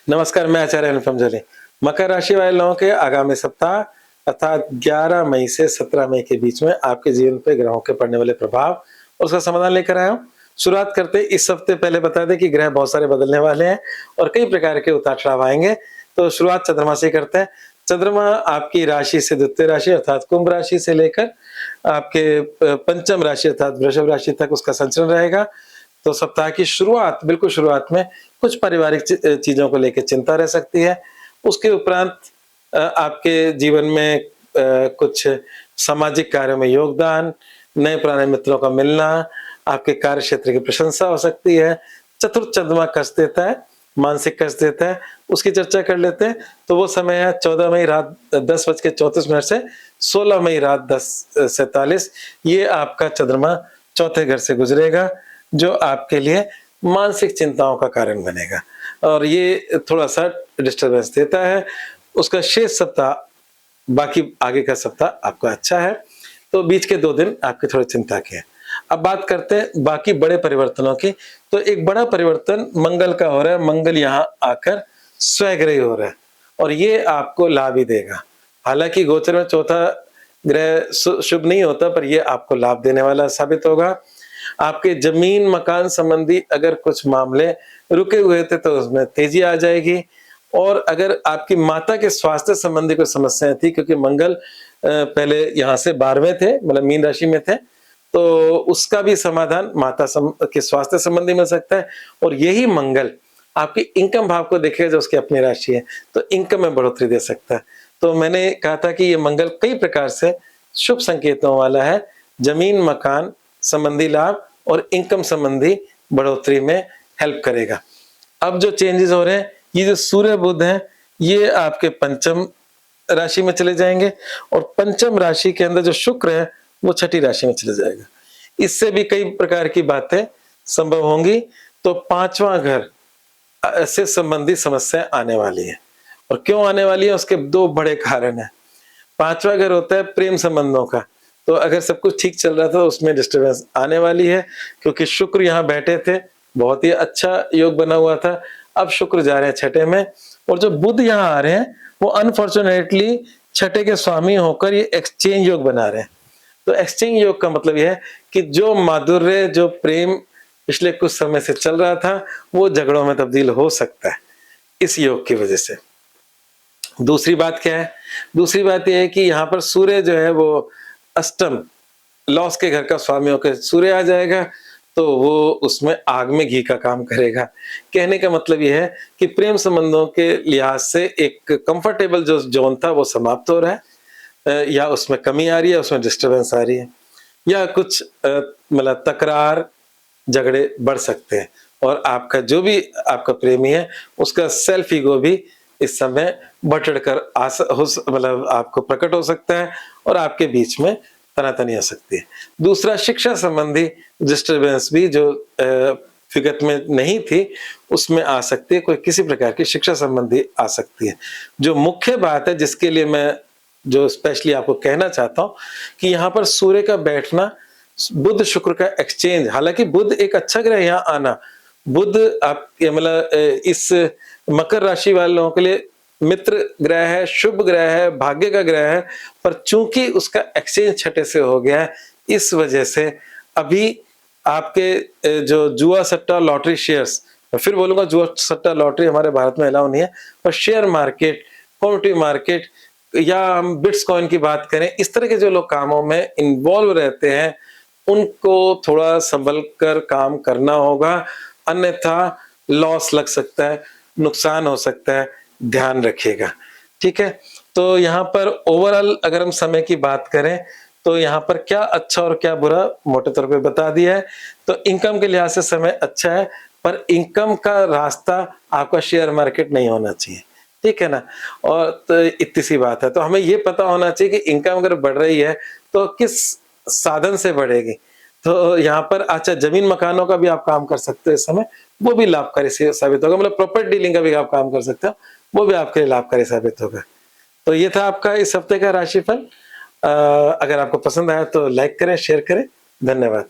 नमस्कार, मैं आचार्य अनुपम जोली। मकर राशि वाले लोगों के आगामी सप्ताह अर्थात 11 मई से 17 मई के बीच में आपके जीवन पे ग्रहों के पड़ने वाले प्रभाव और उसका समाधान लेकर आया हूँ। शुरुआत करते इस हफ्ते पहले बता दें कि ग्रह बहुत सारे बदलने वाले हैं और कई प्रकार के उतार-चढ़ाव आएँगे। तो शुरुआत चंद्रमा से करते हैं। चंद्रमा आपकी राशि से द्वितीय राशि अर्थात कुंभ राशि से लेकर आपके पंचम राशि अर्थात वृषभ राशि तक उसका संचरण रहेगा। तो सप्ताह की शुरुआत बिल्कुल शुरुआत में कुछ पारिवारिक चीज़ों को लेके चिंता रह सकती है। उसके उपरांत आपके जीवन में कुछ सामाजिक कार्यों में योगदान, नए पुराने मित्रों का मिलना, आपके कार्य क्षेत्र की प्रशंसा हो सकती है। चतुर्थ चंद्रमा कष्ट देता है, मानसिक कष्ट देता है, उसकी चर्चा कर लेते हैं। तो वो समय है 14 मई रात 10:34 से 16 मई रात 10:47। ये आपका चंद्रमा चौथे घर से गुजरेगा, जो आपके लिए मानसिक चिंताओं का कारण बनेगा और ये थोड़ा-सा डिस्टर्बेंस देता है। उसका शेष सप्ताह, बाकी आगे का सप्ताह आपका अच्छा है, तो बीच के 2 दिन आपके थोड़े चिंता के हैं। अब बात करते हैं बाकी बड़े परिवर्तनों की। तो एक बड़ा परिवर्तन मंगल का हो रहा है। मंगल यहाँ आकर स्वग्रही हो रहा है और ये आपको लाभ ही देगा। हालाँकि गोचर में चौथा ग्रह शुभ नहीं होता, पर ये आपको लाभ देने वाला साबित होगा। आपके जमीन मकान संबंधी अगर कुछ मामले रुके हुए थे तो उसमें तेजी आ जाएगी और अगर आपकी माता के स्वास्थ्य संबंधी कोई समस्याएं थी, क्योंकि मंगल पहले यहाँ से 12वें थे, मतलब मीन राशि में थे, तो उसका भी समाधान माता के स्वास्थ्य संबंधी मिल सकता है। और यही मंगल आपकी इनकम भाव को देखेगा जो उसकी अपनी राशि है, तो इनकम में बढ़ोतरी दे सकता है। तो मैंने कहा था कि ये मंगल कई प्रकार से शुभ संकेतों वाला है। जमीन मकान संबंधी लाभ और इनकम संबंधी बढ़ोतरी में हेल्प करेगा। अब जो चेंजेस हो रहे हैं, ये जो सूर्य बुध हैं, ये आपके पंचम राशि में चले जाएंगे और पंचम राशि के अंदर जो शुक्र है वो छठी राशि में चले जाएगा। इससे भी कई प्रकार की बातें संभव होंगी। तो 5वां घर से संबंधी समस्याएं आने वाली है और क्यों आने वाली है, उसके 2 बड़े कारण हैं। 5वां घर होता है प्रेम संबंधों का, तो अगर सब कुछ ठीक चल रहा था तो उसमें डिस्टर्बेंस आने वाली है, क्योंकि शुक्र यहाँ बैठे थे, बहुत ही अच्छा योग बना हुआ था। अब शुक्र जा रहे हैं छठे में और जो बुध यहाँ आ रहे हैं वो अनफॉर्चुनेटली छठे के स्वामी होकर ये एक्सचेंज योग बना रहे हैं। तो एक्सचेंज योग का मतलब यह है कि जो माधुर्य, जो प्रेम पिछले कुछ समय से चल रहा था, वो झगड़ों में तब्दील हो सकता है इस योग की वजह से। दूसरी बात क्या है? दूसरी बात यह है कि यहाँ पर सूर्य जो है वो अष्टम लॉस के घर का स्वामी होकर सूर्य आ जाएगा, तो वो उसमें आग में घी का काम करेगा। कहने का मतलब यह है कि प्रेम संबंधों के लिहाज से एक कंफर्टेबल जो जोन था वो समाप्त हो रहा है, या उसमें कमी आ रही है, उसमें डिस्टर्बेंस आ रही है, या कुछ मतलब तकरार झगड़े बढ़ सकते हैं और आपका जो भी आपका प्रेमी है उसका सेल्फ ईगो भी इस समय बढ़-चढ़कर मतलब आपको प्रकट हो सकता है और आपके बीच में तनातनी आ सकती है। दूसरा, शिक्षा संबंधी डिस्टर्बेंस भी जो विगत में नहीं थी उसमें आ सकती है, कोई किसी प्रकार की शिक्षा संबंधी आ सकती है। जो मुख्य बात है जिसके लिए मैं जो स्पेशली आपको कहना चाहता हूँ कि यहाँ पर सूर्य का बैठना, बुध शुक्र का एक्सचेंज, हालांकि बुध एक अच्छा ग्रह यहाँ आना, बुध आप मतलब इस मकर राशि वाले लोगों के लिए मित्र ग्रह है, शुभ ग्रह है, भाग्य का ग्रह है, पर चूंकि उसका एक्सचेंज छठे से हो गया है, इस वजह से अभी आपके जो जुआ सट्टा लॉटरी शेयर्स, फिर बोलूंगा जुआ सट्टा लॉटरी हमारे भारत में अलाउ नहीं है, पर शेयर मार्केट, कमोडिटी मार्केट या हम बिट्स कॉइन की बात करें, इस तरह के जो लोग कामों में इन्वॉल्व रहते हैं उनको थोड़ा संभल कर काम करना होगा, अन्यथा लॉस लग सकता है, नुकसान हो सकता है, ध्यान रखिएगा। ठीक है, तो यहाँ पर ओवरऑल अगर हम समय की बात करें तो यहाँ पर क्या अच्छा और क्या बुरा मोटे तौर पे बता दिया है। तो इनकम के लिहाज से समय अच्छा है, पर इनकम का रास्ता आपका शेयर मार्केट नहीं होना चाहिए, ठीक है ना। और तो इतनी सी बात है, तो हमें ये पता होना चाहिए कि इनकम अगर बढ़ रही है तो किस साधन से बढ़ेगी। तो यहाँ पर अच्छा, जमीन मकानों का भी आप काम कर सकते हो इस समय, वो भी लाभकारी साबित होगा, मतलब प्रॉपर्टी डीलिंग का भी आप काम कर सकते हो, वो भी आपके लिए लाभकारी साबित होगा। तो ये था आपका इस हफ्ते का राशिफल। अगर आपको पसंद आया तो लाइक करें, शेयर करें। धन्यवाद।